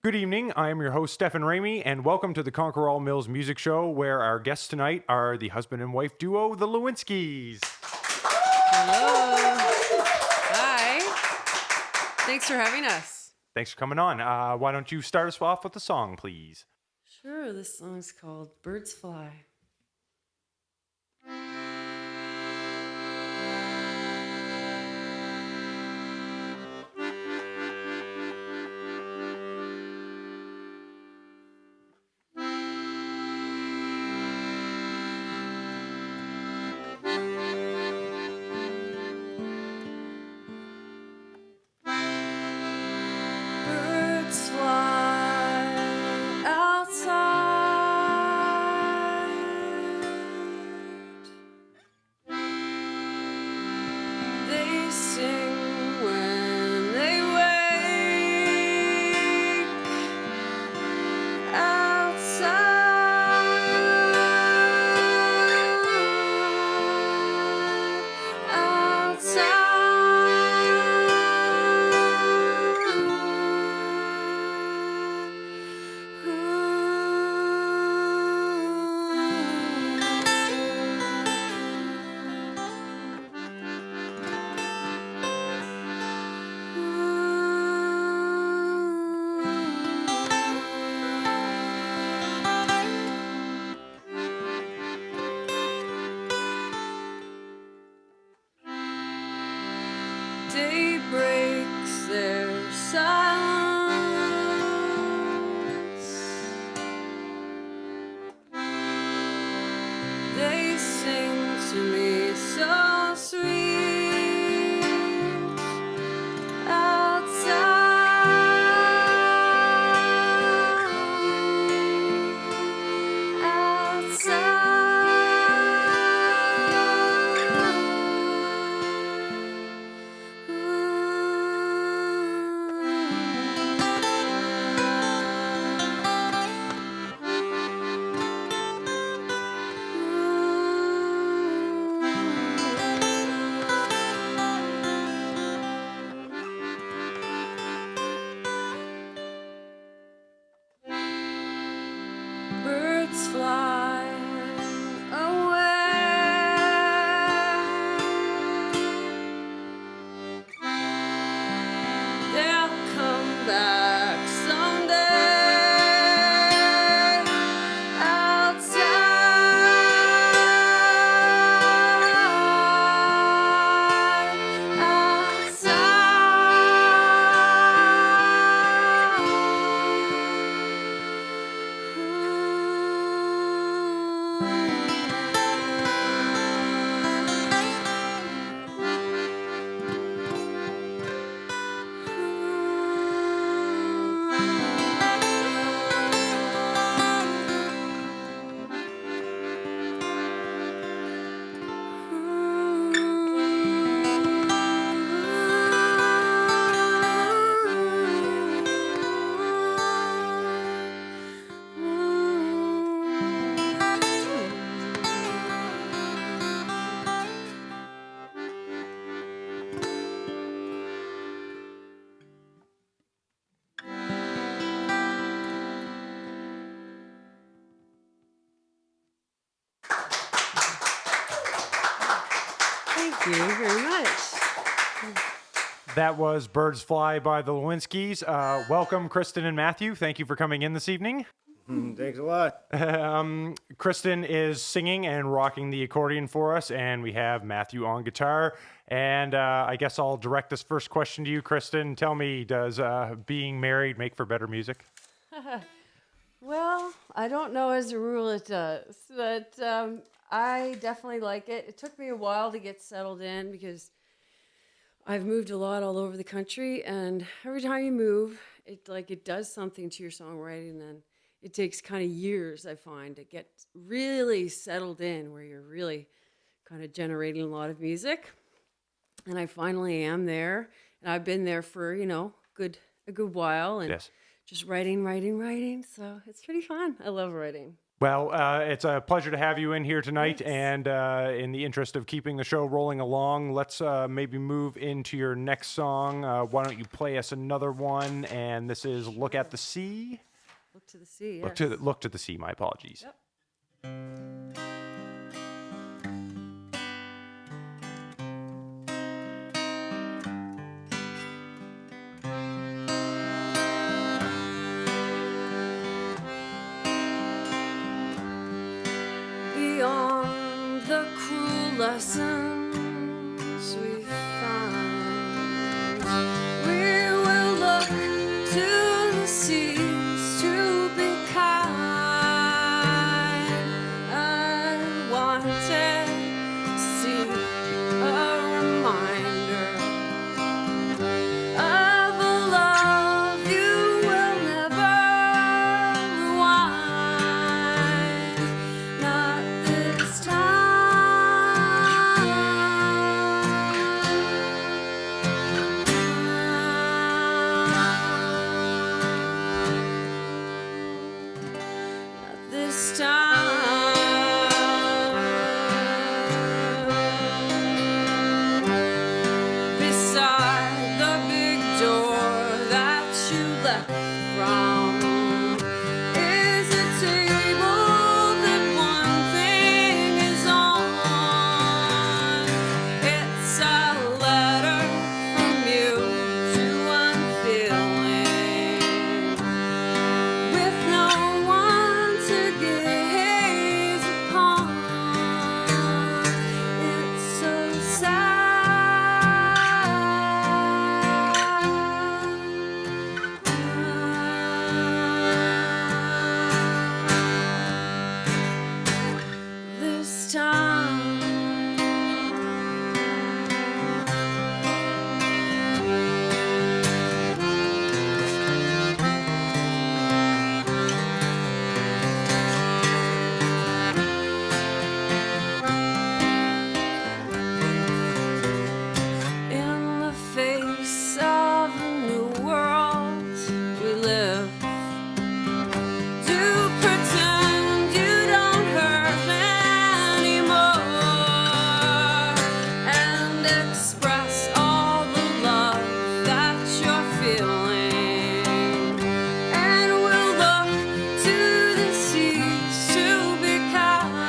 Good evening. I am your host, Stefan Ramey, and welcome to the Conquerall Mills Music Show, where our guests tonight are the husband and wife duo, the Lewinskies. Hello. Hi. Thanks for having us. Thanks for coming on. Why don't you start us off with a song, please? Sure, this song's called Birds Fly. Birds fly outside. They sing when they wake. Day breaks their silence. They sing to me so sweet birds fly away. They'll come back someday. Thank you very much. That was Birds Fly by the Lewinskies. Welcome, Kristen and Matthew. Thank you for coming in this evening. Thanks a lot. Kristen is singing and rocking the accordion for us, and we have Matthew on guitar. And I guess I'll direct this first question to you, Kristen. Tell me, does being married make for better music? Well, I don't know as a rule it does, but I definitely like it. It took me a while to get settled in because I've moved a lot all over the country, and every time you move, it does something to your songwriting, and it takes kind of years, I find, to get really settled in where you're really kind of generating a lot of music. And I finally am there, and I've been there for, a good while, and Yes. just writing. So it's pretty fun. I love writing. Well, it's a pleasure to have you in here tonight. Thanks. And in the interest of keeping the show rolling along, let's maybe move into your next song. Why don't you play us another one? And this is "Look at the Sea." Look to the sea. Yes. Look to the sea. My apologies. Yep. Beyond the cruel lessons we find, we will look to the seas to be kind. I wanted to see a reminder of a love you will never rewind. Not this time. Beside the big door that you left from is a table that one thing is on. It's a letter from you to one feeling, with no one to gaze upon. It's so sad. This time. In the face of a new world we live, do pretend you don't hurt anymore, and express all the love that you're feeling, and we'll look to the seas to be kind.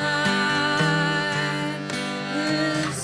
This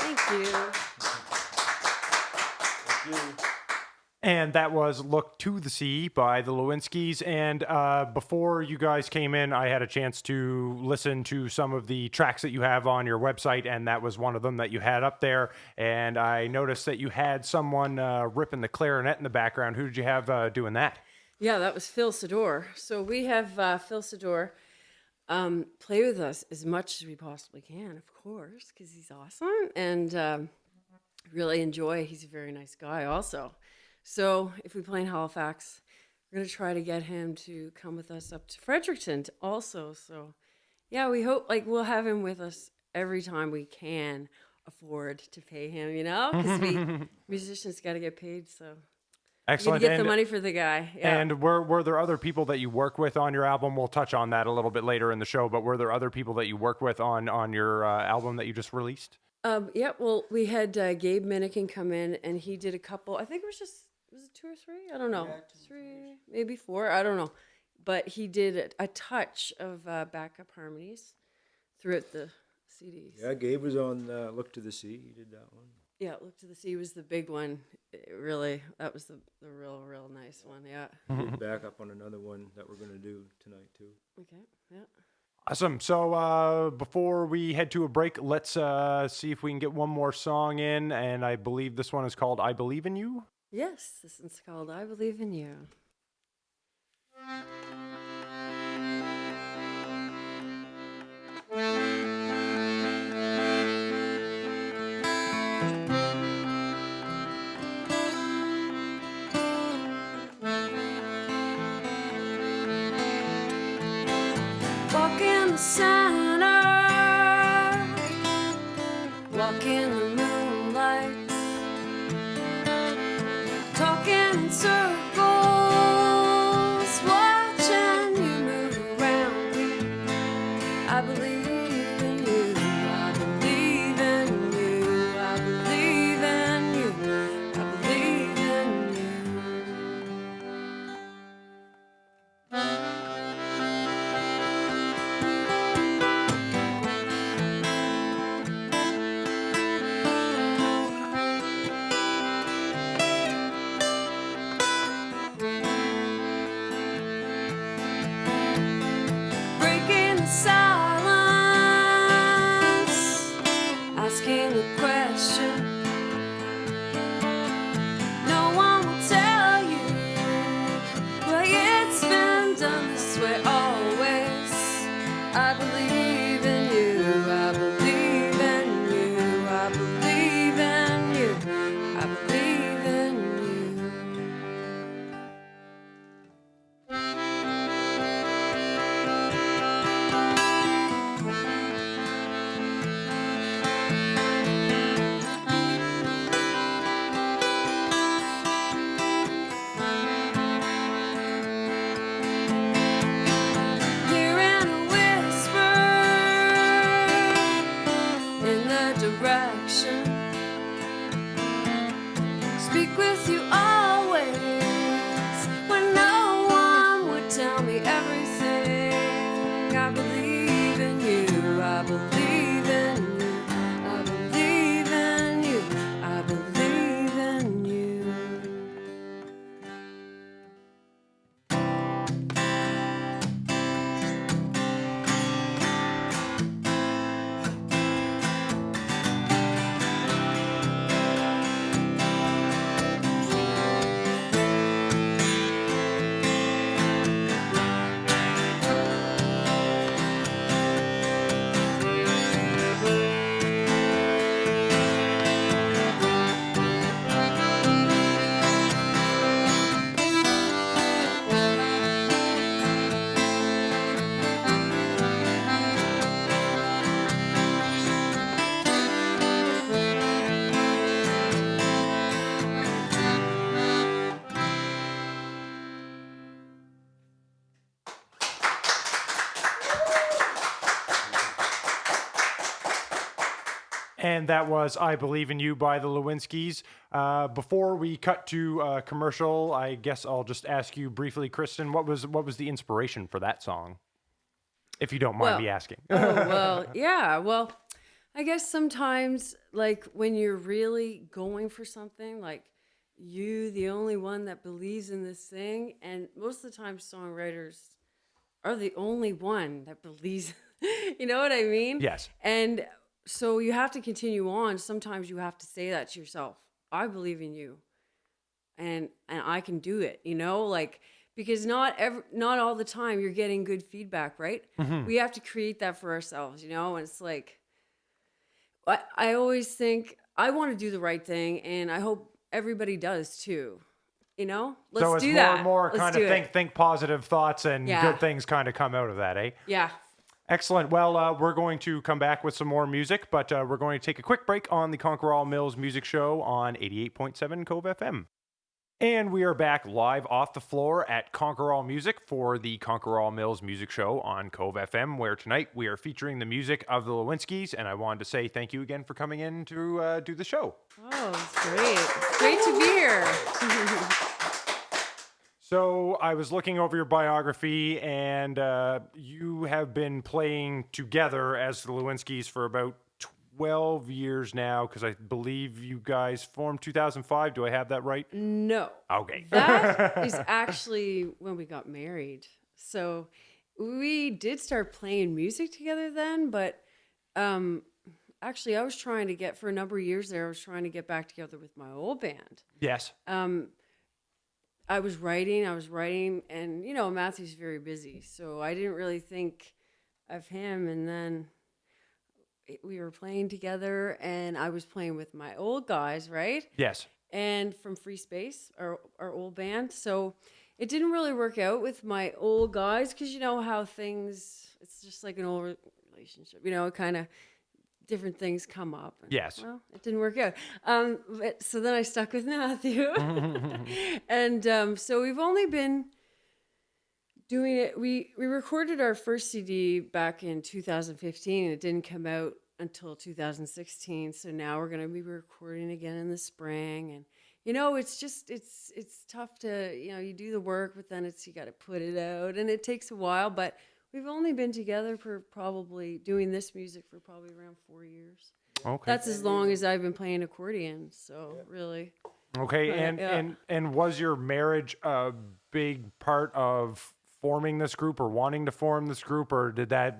Thank you. And that was "Look to the Sea" by the Lewinskies. And before you guys came in, I had a chance to listen to some of the tracks that you have on your website, and that was one of them that you had up there. And I noticed that you had someone ripping the clarinet in the background. Who did you have doing that? Yeah, that was Phil Sador. So we have Phil Sador play with us as much as we possibly can, of course, because he's awesome and really enjoy. He's a very nice guy also. So if we play in Halifax, we're going to try to get him to come with us up to Fredericton also. So yeah, we hope we'll have him with us every time we can afford to pay him, because musicians got to get paid. So Excellent. You get the money for the guy. Yeah. And were there other people that you work with on your album? We'll touch on that a little bit later in the show, but were there other people that you work with on your album that you just released? Yeah, well, we had Gabe Minikin come in, and he did a couple. I think it was it 2 or 3? I don't know. Yeah, 3, maybe 4. I don't know. But he did a touch of backup harmonies throughout the CDs. Yeah, Gabe was on Look to the Sea. He did that one. Yeah, Look to the Sea was the big one. That was the real nice one. Yeah. He did back up on another one that we're going to do tonight, too. Okay. Yeah. Awesome. So before we head to a break, let's see if we can get one more song in. And I believe this one is called I Believe in You. Yes, this one's called I Believe in You. Walk in the center, walk in the moonlight, talking in circles, watching you move around me. I believe in you, I believe in you, I believe in you, I believe in you. Breaking the silence, asking the question. No one will tell you why it's been done this way always. I believe in you, I believe in you, I believe in you, I believe in you. Hearing a whisper in the direction. Speak with you always when no one would tell me everything. I believe in you, I believe in you, I believe in you, I believe in you. And that was I Believe in You by the Lewinskies. Before we cut to commercial, I guess I'll just ask you briefly, Kristen, what was the inspiration for that song? If you don't mind me asking. Yeah. Well, I guess sometimes, like, when you're really going for something, like, you, the only one that believes in this thing, and most of the time songwriters are the only one that believes, you know what I mean? Yes. And so you have to continue on. Sometimes you have to say that to yourself. I believe in you, and I can do it, you know, like, because not all the time you're getting good feedback, right? Mm-hmm. We have to create that for ourselves, you know. And it's like, I always think I want to do the right thing, and I hope everybody does too, you know. Let's so it's do more that. and more Let's kind do of it. think positive thoughts and Yeah. good things kind of come out of that, eh? Yeah. Excellent. Well, we're going to come back with some more music, but we're going to take a quick break on the Conquerall Mills Music Show on 88.7 Cove FM. And we are back live off the floor at Conquerall Music for the Conquerall Mills Music Show on Cove FM, where tonight we are featuring the music of the Lewinskies. And I wanted to say thank you again for coming in to do the show. Oh, it's great. It's great to be here. So I was looking over your biography, and you have been playing together as the Lewinskies for about 12 years now, because I believe you guys formed 2005. Do I have that right? No. Okay. That is actually when we got married. So we did start playing music together then, but actually I was trying to get, for a number of years there, I was trying to get back together with my old band. Yes. I was writing, and Matthew's very busy, so I didn't really think of him. And then we were playing together, and I was playing with my old guys, right? Yes. And from Free Space, our old band. So it didn't really work out with my old guys, because you know how it's just like an old relationship, kind of different things come up. And, Yes. well, it didn't work out. So then I stuck with Matthew. And so we've only been doing it. We recorded our first CD back in 2015, and it didn't come out until 2016. So now we're going to be recording again in the spring. And, it's tough to, you do the work, but then you got to put it out, and it takes a while. But we've only been together for probably doing this music for probably around 4 years. Okay. That's as long as I've been playing accordion. So really. Okay. And was your marriage a big part of forming this group, or wanting to form this group, or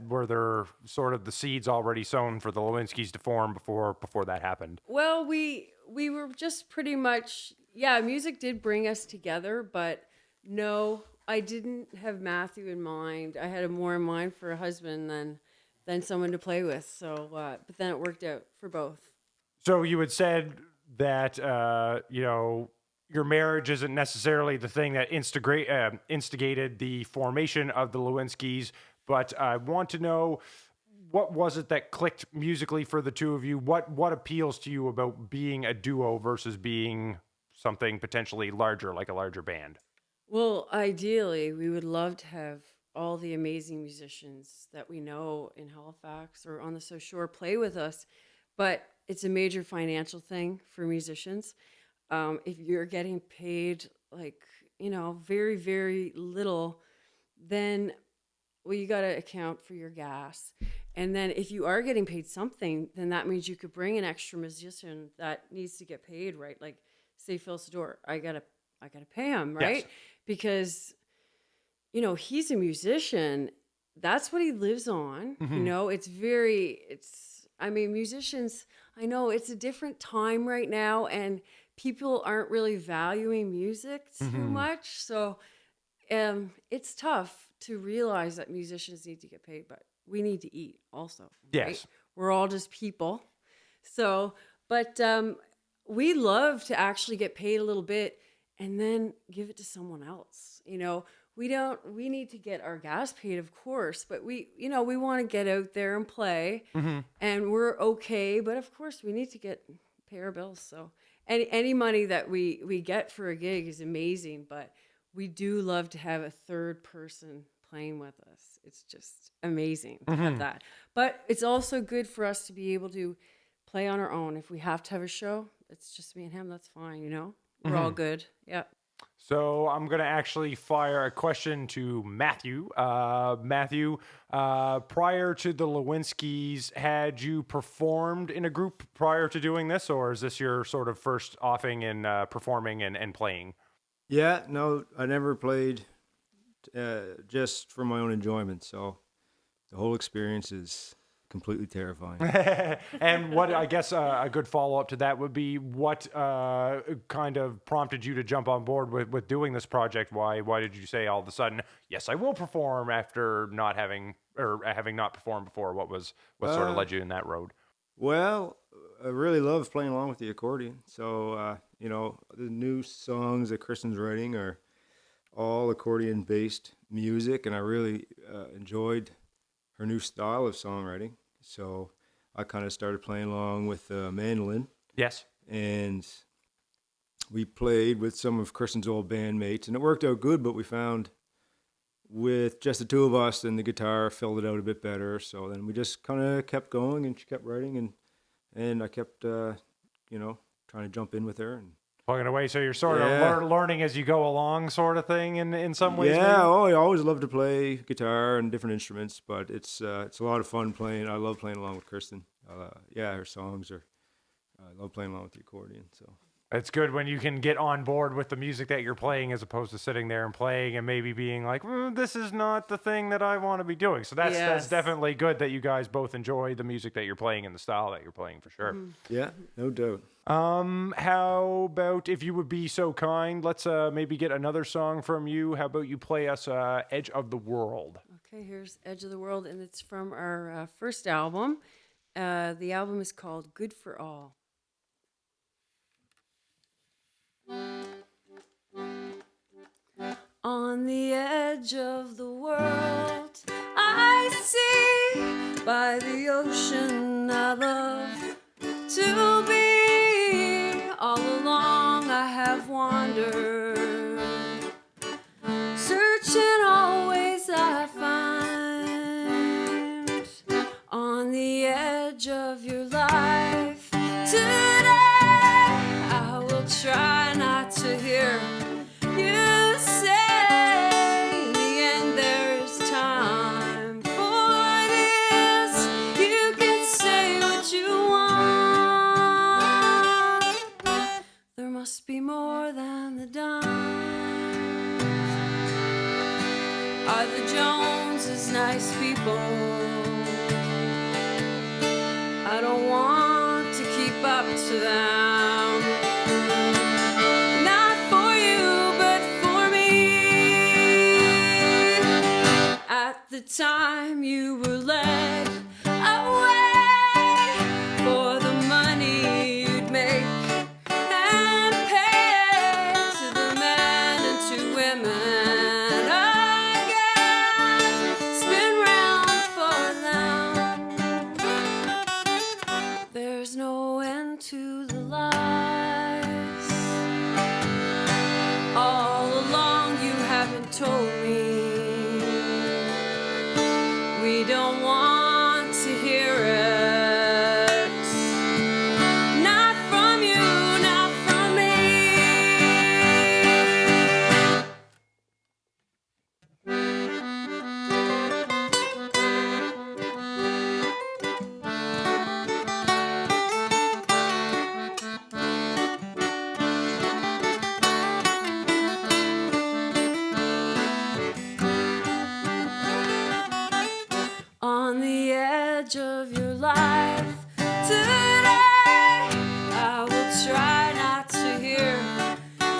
were there sort of the seeds already sown for the Lewinskies to form before that happened? Well, we were just pretty much, music did bring us together, but no, I didn't have Matthew in mind. I had more in mind for a husband than someone to play with. So, but then it worked out for both. So you had said that your marriage isn't necessarily the thing that instigated the formation of the Lewinskies, but I want to know, what was it that clicked musically for the two of you? What appeals to you about being a duo versus being something potentially larger, like a larger band? Well, ideally, we would love to have all the amazing musicians that we know in Halifax or on the South Shore play with us, but it's a major financial thing for musicians. If you're getting paid very, very little, then you got to account for your gas. And then if you are getting paid something, then that means you could bring an extra musician that needs to get paid, right? Like, say Phil Sador, I gotta pay him, right? Yes. Because he's a musician. That's what he lives on. Mm-hmm. Musicians, I know it's a different time right now, and people aren't really valuing music too Mm-hmm. much. So it's tough to realize that musicians need to get paid, but we need to eat also. Yes. Right? We're all just people. So, but we love to actually get paid a little bit and then give it to someone else. We need to get our gas paid, of course, but we want to get out there and play, Mm-hmm. and we're okay. But of course, we need to pay our bills. So any money that we get for a gig is amazing, but we do love to have a third person playing with us. It's just amazing to have that. But it's also good for us to be able to play on our own. If we have to have a show, it's just me and him. That's fine. We're all good. Yeah. So I'm going to actually fire a question to Matthew. Matthew, prior to the Lewinskies, had you performed in a group prior to doing this, or is this your sort of first offing in performing and playing? Yeah, no, I never played just for my own enjoyment. So the whole experience is completely terrifying. And what I guess a good follow-up to that would be, what kind of prompted you to jump on board with doing this project? Why did you say all of a sudden, yes, I will perform, after not having not performed before? What sort of led you in that road? Well, I really love playing along with the accordion. So, the new songs that Kristen's writing are all accordion-based music, and I really enjoyed her new style of songwriting. So I kind of started playing along with mandolin. Yes. And we played with some of Kristen's old bandmates, and it worked out good. But we found with just the two of us, and the guitar filled it out a bit better. So then we just kind of kept going, and she kept writing, and I kept trying to jump in with her. And Plugging away. So you're sort Yeah. of learning as you go along, sort of thing, in some ways. yeah, maybe? oh, I always loved to play guitar and different instruments, but it's a lot of fun playing. I love playing along with Kristen. Her songs are. I love playing along with the accordion. So It's good when you can get on board with the music that you're playing as opposed to sitting there and playing and maybe being like, this is not the thing that I want to be doing. So that's Yes. definitely good that you guys both enjoy the music that you're playing and the style that you're playing, for sure. yeah, no doubt. How about, if you would be so kind, let's maybe get another song from you. How about you play us Edge of the World? Okay, here's Edge of the World, and it's from our first album. The album is called Good for All. On the edge of the world, I see by the ocean I love to be. All along I have wandered, searching always I find. On the edge of your life today, I will try not to hear you say in the end there is time for this. You can say what you want. There must be more than the dimes. Are the Joneses nice people? I don't want to keep up to them. Not for you, but for me. At the time you were led away for the money you'd make and pay to the men and to women again. Spin round for them. There's no end to the lies. All along you haven't told me. We don't want to hear it. Not from you, not from me. On the edge of your life today, I will try not to hear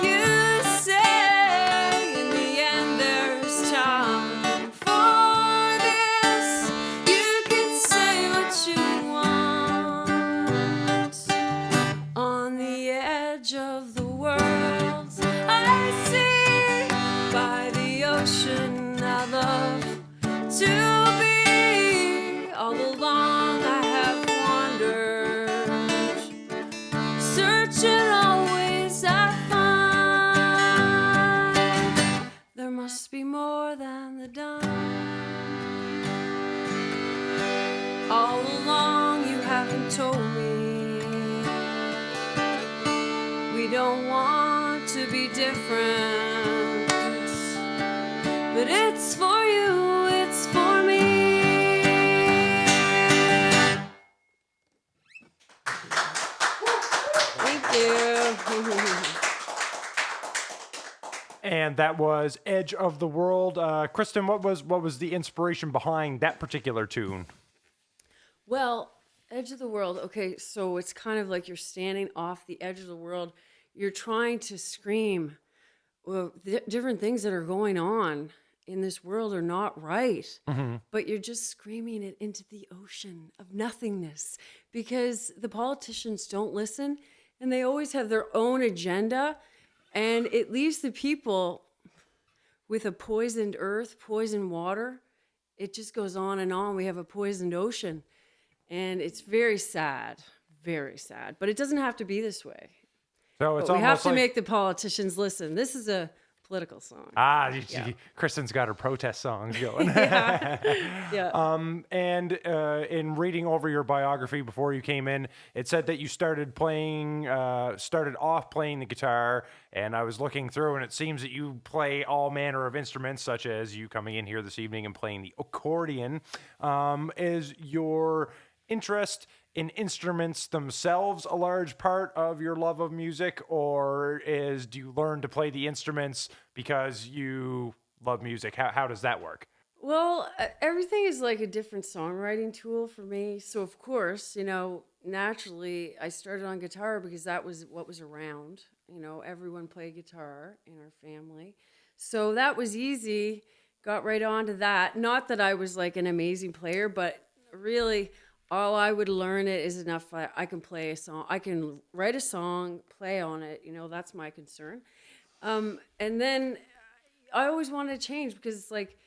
you say in the end there's time for this. You can say what you want. On the edge of the world, I see by the ocean I love to be. All along I have wandered, searching always I find. There must be more than the dime. All along you haven't told me. We don't want to be different, but it's for you, it's for me. Thank you. And that was Edge of the World. Kristen, what was the inspiration behind that particular tune? Well, edge of the world. Okay, so it's kind of like you're standing off the edge of the world. You're trying to scream. Well, different things that are going on in this world are not right. But you're just screaming it into the ocean of nothingness because the politicians don't listen and they always have their own agenda. And it leaves the people with a poisoned earth, poisoned water. It just goes on and on. We have a poisoned ocean. And it's very sad, but it doesn't have to be this way. So it's But we have almost to like make the politicians listen. This is a political song. Kristen's got her protest songs going. Yeah. And in reading over your biography before you came in, it said that you started off playing the guitar. And I was looking through, and it seems that you play all manner of instruments, such as you coming in here this evening and playing the accordion. Is your interest in instruments themselves a large part of your love of music, or do you learn to play the instruments because you love music? How does that work? Well, everything is like a different songwriting tool for me. So, of course, naturally, I started on guitar because that was what was around. Everyone played guitar in our family. So that was easy. Got right onto that. Not that I was like an amazing player, but really, all I would learn it is enough. I can play a song. I can write a song, play on it. That's my concern. And then I always wanted to change because it's like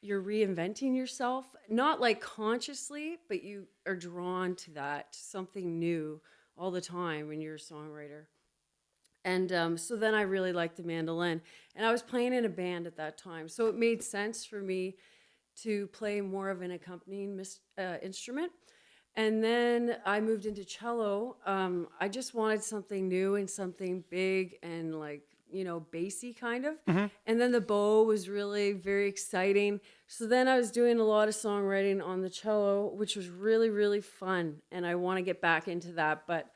you're reinventing yourself, not like consciously, but you are drawn to that, something new all the time when you're a songwriter. And so then I really liked the mandolin. And I was playing in a band at that time. So it made sense for me to play more of an accompanying instrument. And then I moved into cello. I just wanted something new and something big and like, bassy kind of. And then the bow was really very exciting. So then I was doing a lot of songwriting on the cello, which was really, really fun. And I want to get back into that. But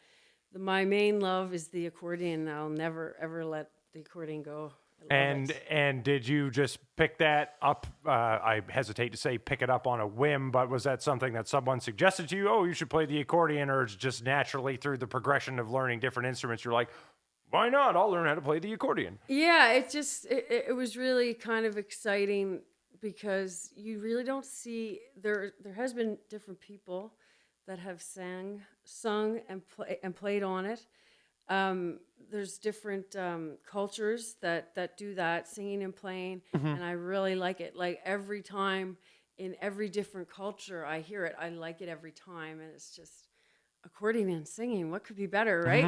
my main love is the accordion. I'll never, ever let the accordion go. And did you just pick that up? I hesitate to say pick it up on a whim, but was that something that someone suggested to you? Oh, you should play the accordion, or it's just naturally through the progression of learning different instruments, you're like, why not? I'll learn how to play the accordion. Yeah, it was really kind of exciting because you really don't see there has been different people that have sung and played on it. There's different cultures that do that, singing and playing, and I really like it. Like every time in every different culture I hear it, I like it every time, and it's just accordion and singing. What could be better, right?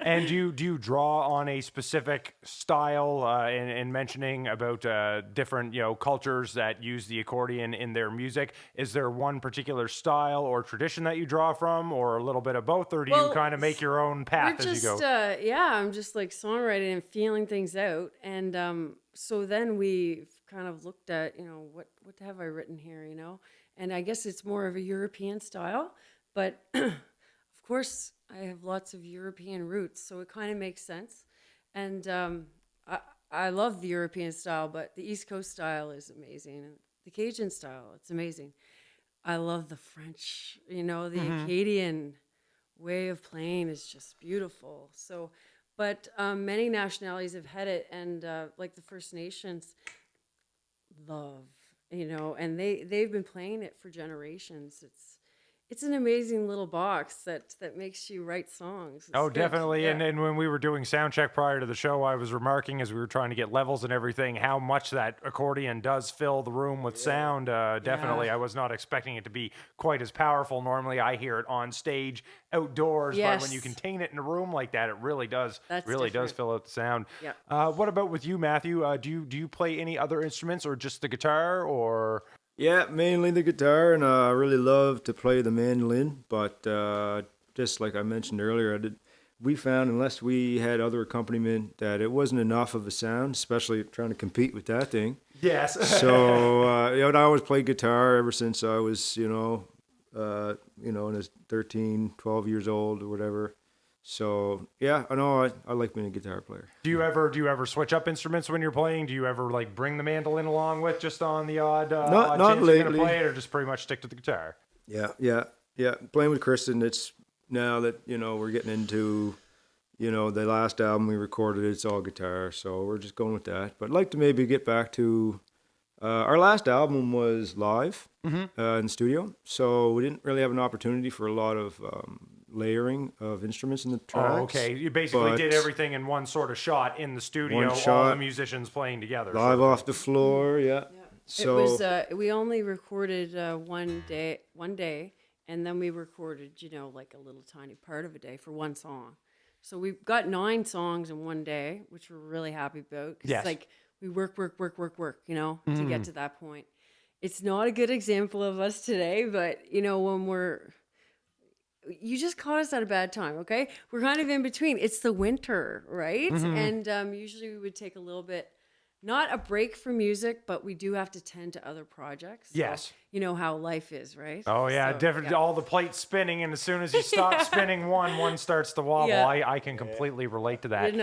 And do you draw on a specific style in mentioning about different cultures that use the accordion in their music? Is there one particular style or tradition that you draw from, or a little bit of both, or do you kind of make your own path as you go? I'm just like songwriting and feeling things out, and so then we kind of looked at what have I written here, and I guess it's more of a European style, but. Of course, I have lots of European roots, so it kind of makes sense. And I love the European style, but the East Coast style is amazing. And the Cajun style, it's amazing. I love the French, the Acadian way of playing is just beautiful. So, but many nationalities have had it, and like the First Nations love, and they've been playing it for generations. It's an amazing little box that makes you write songs. Oh, definitely. Yeah. And when we were doing sound check prior to the show, I was remarking as we were trying to get levels and everything, how much that accordion does fill the room with sound. Definitely. I was not expecting it to be quite as powerful. Normally I hear it on stage outdoors, but when you contain it in a room like that, it really does does fill out the sound. Yeah. What about with you, Matthew? Do you play any other instruments or just the guitar, or? Yeah, mainly the guitar, and I really love to play the mandolin. But just like I mentioned earlier, we found unless we had other accompaniment that it wasn't enough of a sound, especially trying to compete with that thing. Yes. So I always played guitar ever since I was, in his 13, 12 years old or whatever. So yeah, I know I like being a guitar player. Do you ever switch up instruments when you're playing? Do you ever like bring the mandolin along with just on the odd not chance lately. You're gonna play it, or just pretty much stick to the guitar? Yeah. Playing with Kristen, it's now that we're getting into the last album we recorded. It's all guitar, so we're just going with that. But I'd like to maybe get back to our last album was live in the studio, so we didn't really have an opportunity for a lot of layering of instruments in the tracks. Oh, okay. You basically did everything in one sort of shot in the studio, all the musicians playing together. Live off the floor, yeah. So it was, we only recorded one day, and then we recorded, like a little tiny part of a day for one song. So we've got 9 songs in one day, which we're really happy about. 'Cause Yes. it's like we work, to get to that point. It's not a good example of us today, but when you just caught us at a bad time, okay? We're kind of in between. It's the winter, right? And usually we would take a little bit, not a break from music, but we do have to tend to other projects. So, Yes. you know how life is, right? Oh yeah, So, definitely. All the plates spinning, and as soon as you stop spinning one starts to wobble. Yeah. I can completely relate to that.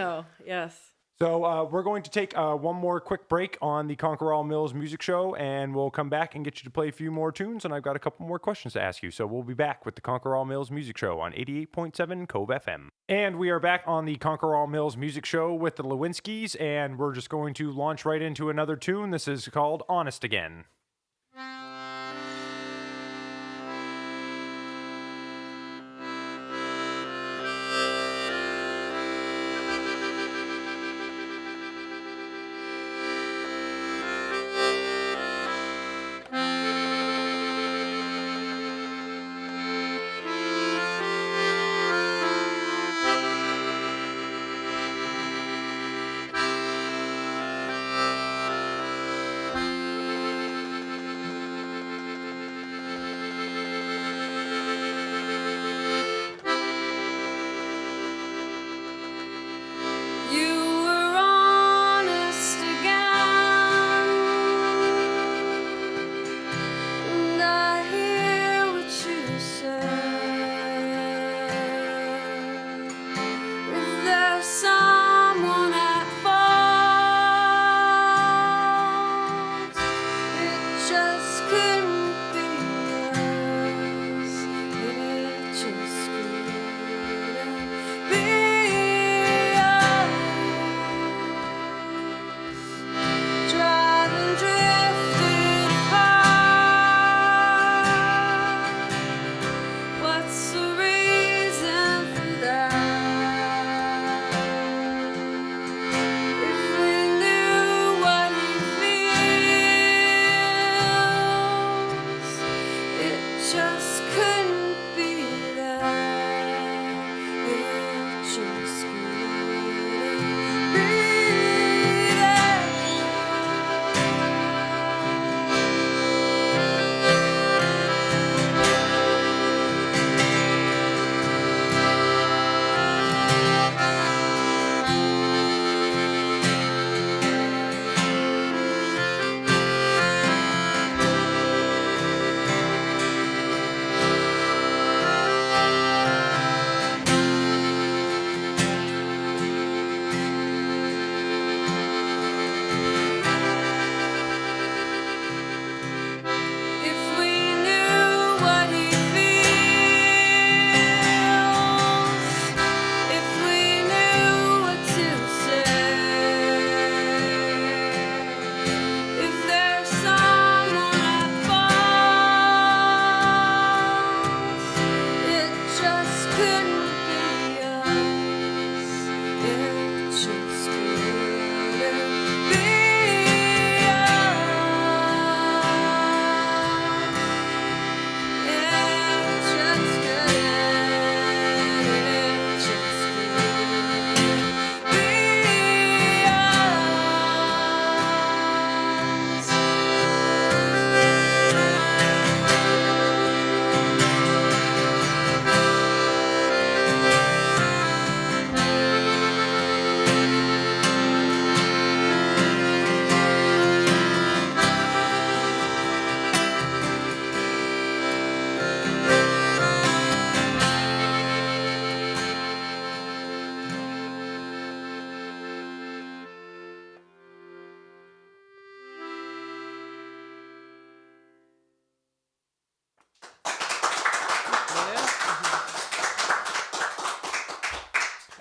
Yes. So we're going to take one more quick break on the Conquerall Mills Music Show, and we'll come back and get you to play a few more tunes, and I've got a couple more questions to ask you. So we'll be back with the Conquerall Mills Music Show on 88.7 Cove FM. And we are back on the Conquerall Mills Music Show with the Lewinskies, and we're just going to launch right into another tune. This is called Honest Again.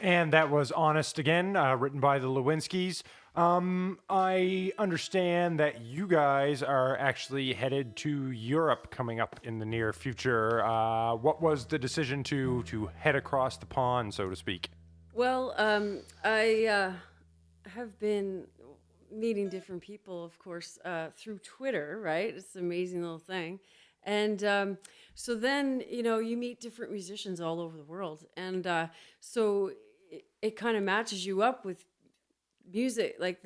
And that was Honest Again, written by the Lewinskies. I understand that you guys are actually headed to Europe coming up in the near future. What was the decision to head across the pond, so to speak? Well, I have been meeting different people, of course, through Twitter, right? It's an amazing little thing. And so then, you meet different musicians all over the world. And so it kind of matches you up with music. Like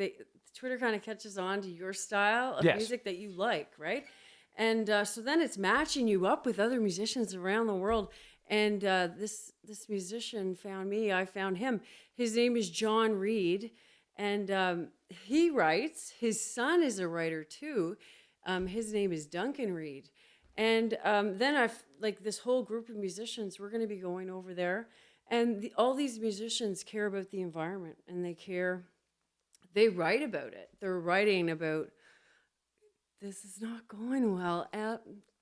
Twitter kind of catches on to your style of Yes. music that you like, right? And so then it's matching you up with other musicians around the world. And this musician found me. I found him. His name is John Reed, and he writes. His son is a writer too. His name is Duncan Reed. And then like this whole group of musicians. We're going to be going over there, and all these musicians care about the environment, and they care. They write about it. They're writing about this is not going well.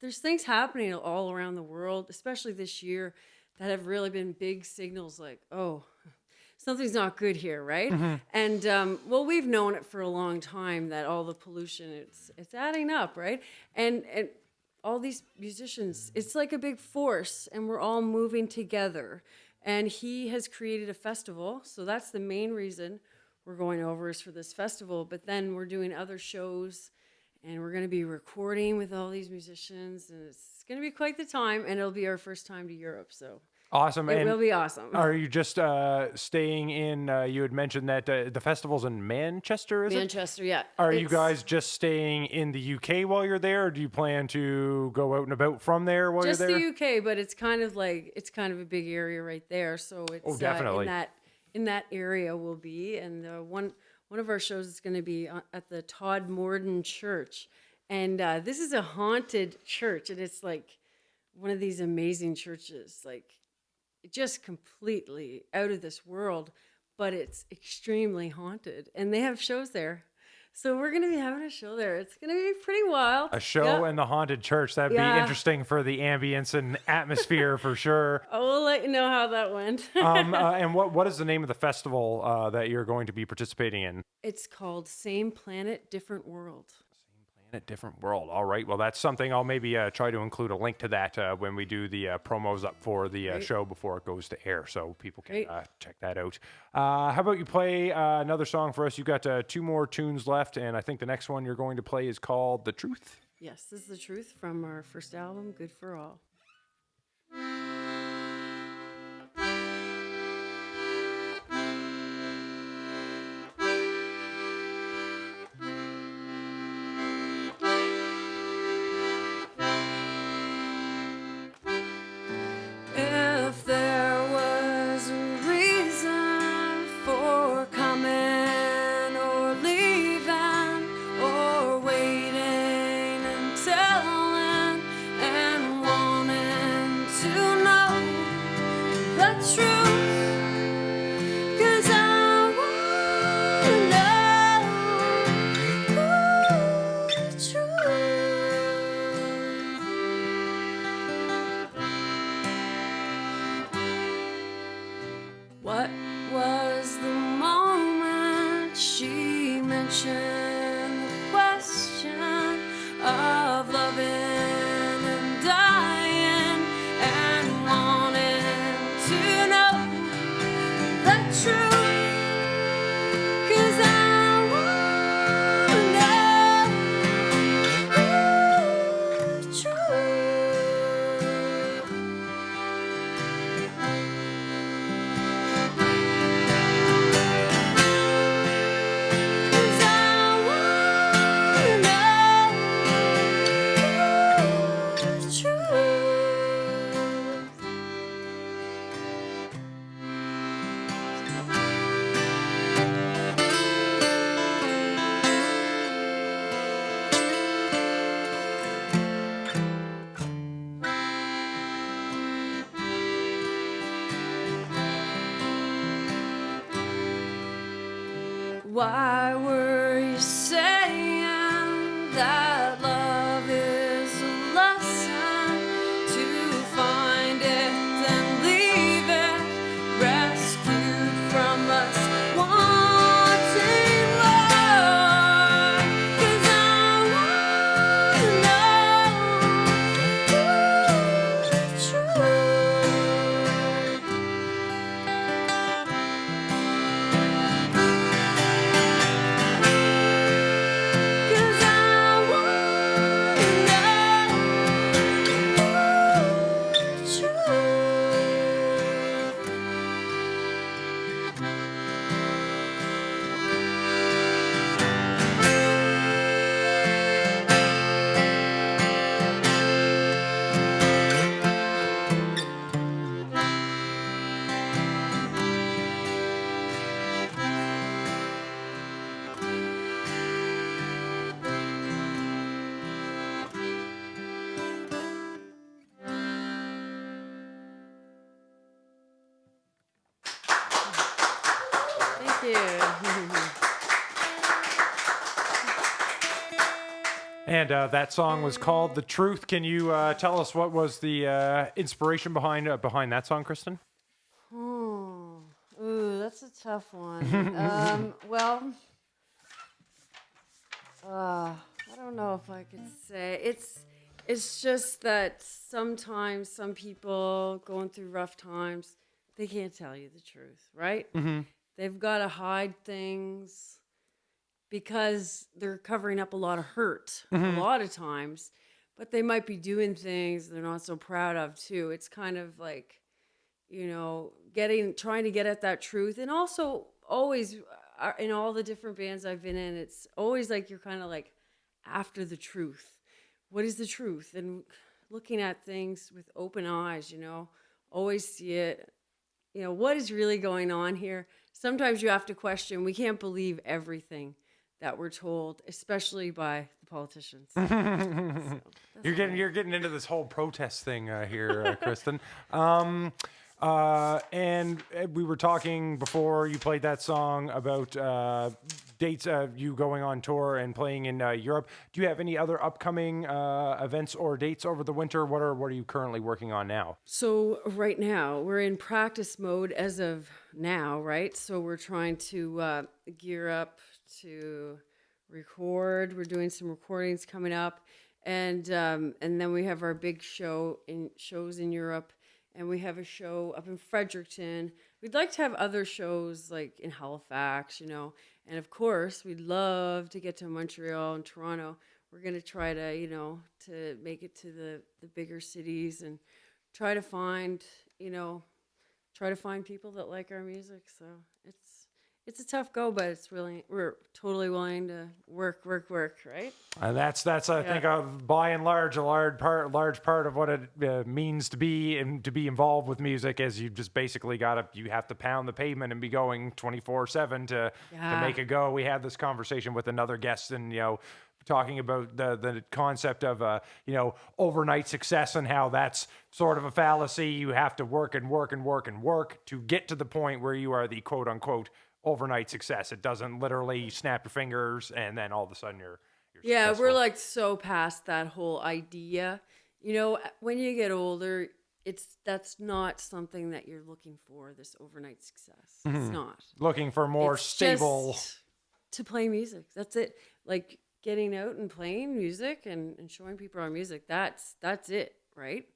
There's things happening all around the world, especially this year, that have really been big signals like, oh, something's not good here, right? Mm-hmm. And well, we've known it for a long time that all the pollution, it's adding up, right? And all these musicians, it's like a big force, and we're all moving together. And he has created a festival, so that's the main reason we're going over is for this festival. But then we're doing other shows, and we're going to be recording with all these musicians, and it's going to be quite the time, and it'll be our first time to Europe, so Awesome. it And will be awesome. are you just staying in, you had mentioned that the festival's in Manchester, is it? Manchester, yeah. Are you It's- guys just staying in the UK while you're there, or do you plan to go out and about from there while just you're there? the UK, but it's kind of a big area right there, so it's Oh, definitely. in that area we'll be, and one of our shows is going to be at the Todd Morden Church, and this is a haunted church, and it's like one of these amazing churches, like just completely out of this world, but it's extremely haunted, and they have shows there. So we're going to be having a show there. It's going to be pretty wild. A show Yeah. in the haunted church. That'd be Yeah. interesting for the ambience and atmosphere for sure. I will let you know how that went. And what is the name of the festival that you're going to be participating in? It's called Same Planet, Different World. Planet Different World. All right. Well, that's something I'll maybe try to include a link to that when we do the promos up for the show before it goes to air, so people can Great. check that out. How about you play another song for us? You've got 2 more tunes left, and I think the next one you're going to play is called The Truth. Yes, this is The Truth from our first album, Good for All. If there was a reason for coming or leaving or waiting and telling and wanting to know the truth, 'cause I wanna know the truth. What was the moment she mentioned the question of loving and dying and wanting to know the truth? 'Cause I wanna know the truth. Why were you saying that love is a lesson? To find it and leave it, rescued from us wanting more. 'Cause I wanna know the truth. you. And that song was called "The Truth." Can you tell us what was the inspiration behind that song, Kristen? Oh, ooh, that's a tough one. Well, I don't know if I could say it's just that sometimes some people going through rough times, they can't tell you the truth, right? Mm-hmm. They've got to hide things because they're covering up a lot of hurt a lot of times, but they might be doing things they're not so proud of too. It's kind of like, trying to get at that truth. And also always in all the different bands I've been in, it's always like you're kind of like after the truth. What is the truth? And looking at things with open eyes, always see it. What is really going on here? Sometimes you have to question. We can't believe everything that we're told, especially by the politicians. You're getting into this whole protest thing here, Kristen. And we were talking before you played that song about dates, you going on tour and playing in Europe. Do you have any other upcoming events or dates over the winter? What are you currently working on now? So right now we're in practice mode as of now, right? So we're trying to gear up to record. We're doing some recordings coming up, and then we have our big shows in Europe, and we have a show up in Fredericton. We'd like to have other shows like in Halifax, and of course we'd love to get to Montreal and Toronto. We're gonna try to to make it to the bigger cities and try to find people that like our music. So it's a tough go, but we're totally willing to work, right? And that's I think by and large a large part of what it means to be involved with music is you just basically you have to pound the pavement and be going 24/7 to make it go. We had this conversation with another guest, and talking about the concept of overnight success and how that's sort of a fallacy. You have to work and work and work and work to get to the point where you are the quote unquote overnight success. It doesn't literally snap your fingers and then all of a sudden you're successful. We're like so past that whole idea. When you get older, that's not something that you're looking for, this overnight success. It's not. Looking for more It's stable just to play music. That's it. Like getting out and playing music and showing people our music. That's it, right?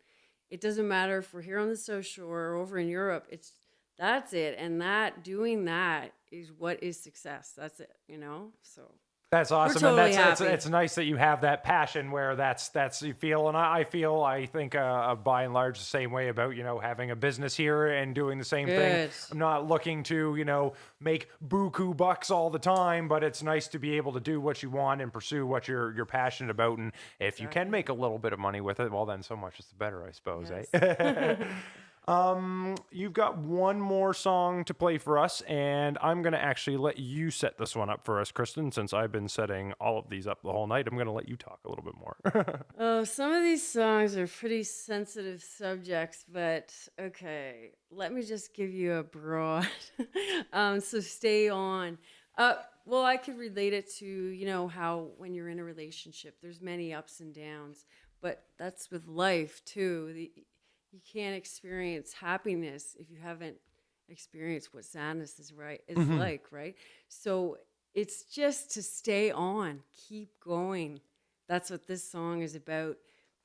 It doesn't matter if we're here on the South Shore or over in Europe. That's it. And doing that is what is success. That's it, So that's awesome. We're totally And happy. it's nice that you have that passion where that's you feel. And I think by and large the same way about, having a business here and doing the same thing. I'm not looking to, make buku bucks all the time, but it's nice to be able to do what you want and pursue what you're passionate about. And if you can make a little bit of money with it, well, then so much is the better, I suppose. Yes. Eh? You've got one more song to play for us, and I'm going to actually let you set this one up for us, Kristen, since I've been setting all of these up the whole night. I'm going to let you talk a little bit more. Oh, some of these songs are pretty sensitive subjects, but okay, let me just give you a broad. So Stay On. Well, I could relate it to, how when you're in a relationship, there's many ups and downs, but that's with life too. You can't experience happiness if you haven't experienced what sadness is like, right? So it's just to stay on, keep going. That's what this song is about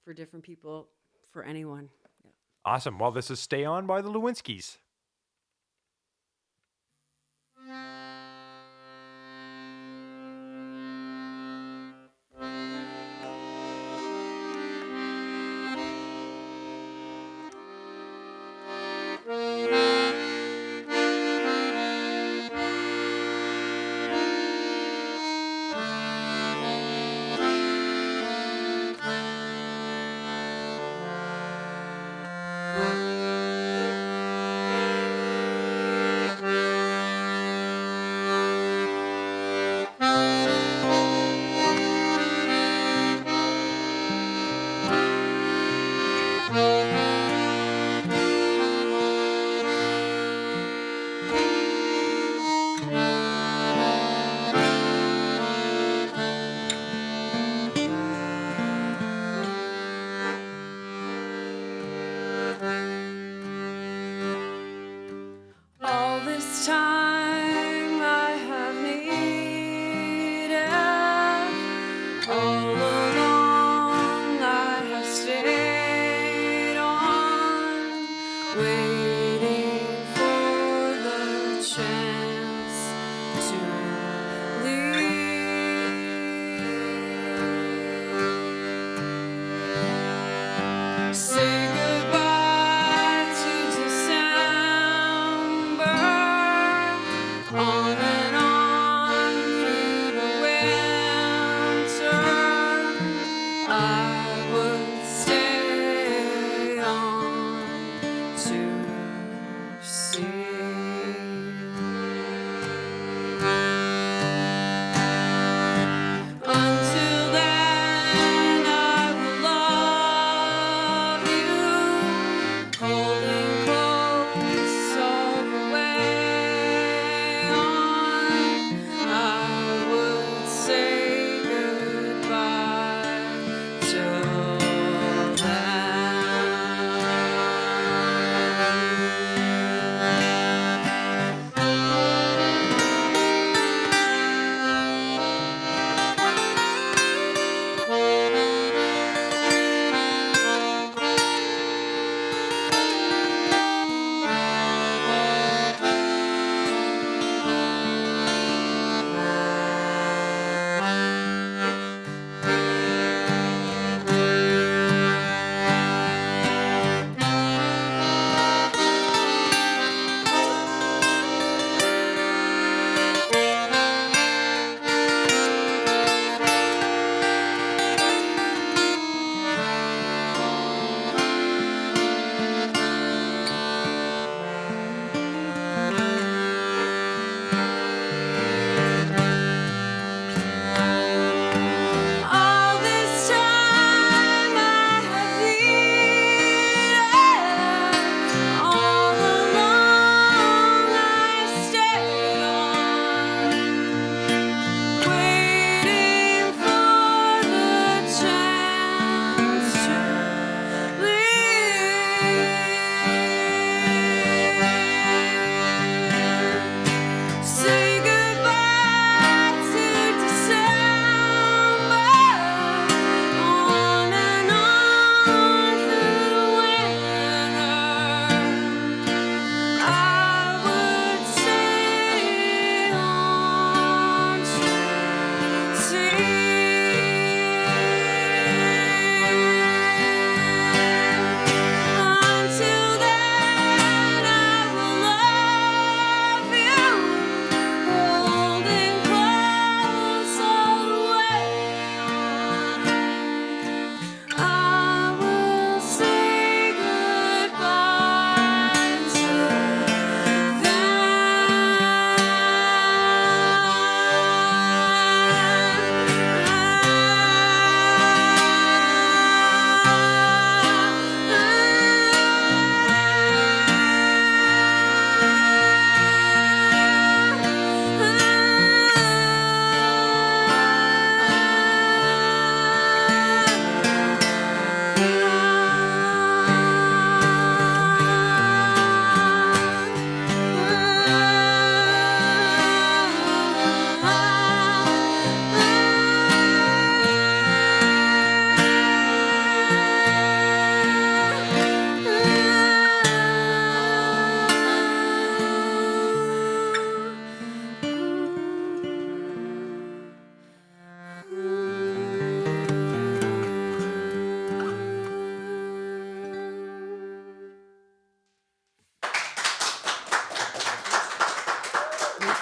for different people, for anyone. Yeah. Awesome. Well, this is Stay On by the Lewinskies.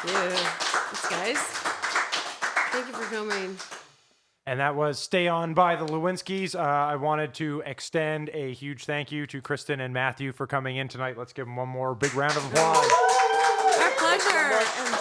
you. Thanks, guys. Thank you for coming. And that was Stay On by the Lewinskies. I wanted to extend a huge thank you to Kristen and Matthew for coming in tonight. Let's give them one more big round of applause. Our pleasure. And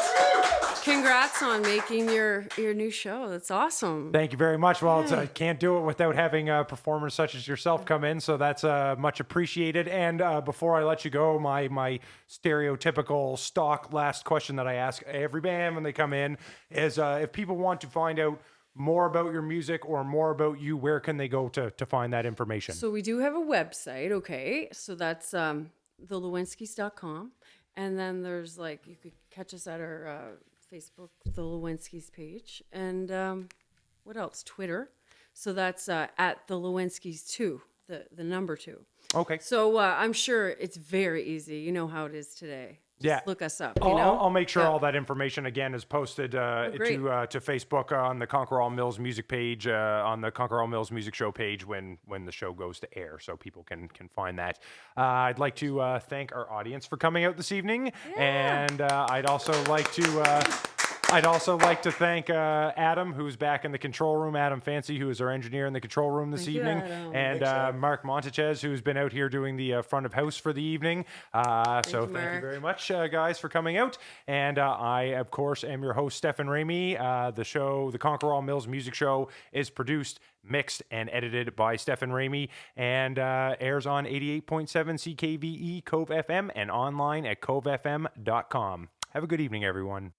congrats on making your new show. That's awesome. Thank you very much. Well, I can't do it without having performers such as yourself come in, so that's much appreciated. And before I let you go, my stereotypical stock last question that I ask every band when they come in is if people want to find out more about your music or more about you, where can they go to find that information? So we do have a website, okay? So that's thelewinskies.com. And then there's you could catch us at our Facebook, the Lewinskies page. And what else? Twitter. So that's at the Lewinskies 2, the number 2. Okay. So I'm sure it's very easy. You know how it is today. Just look us up. I'll make sure all that information again is posted great. to Facebook on the Conquerall Mills music page, on the Conquerall Mills music show page when the show goes to air, so people can find that. I'd like to thank our audience for coming out this evening, and I'd also like to thank Adam, who's back in the control room, Adam Fancy, who is our engineer in the control room this evening, and Mark Montechez, who's been out here doing the front of house for the evening. Thank you very much, guys, for coming out. And I, of course, am your host, Stefan Ramey. The show, the Conquerall Mills Music Show, is produced, mixed, and edited by Stefan Ramey, and airs on 88.7 CKVE Cove FM and online at covefm.com. Have a good evening, everyone.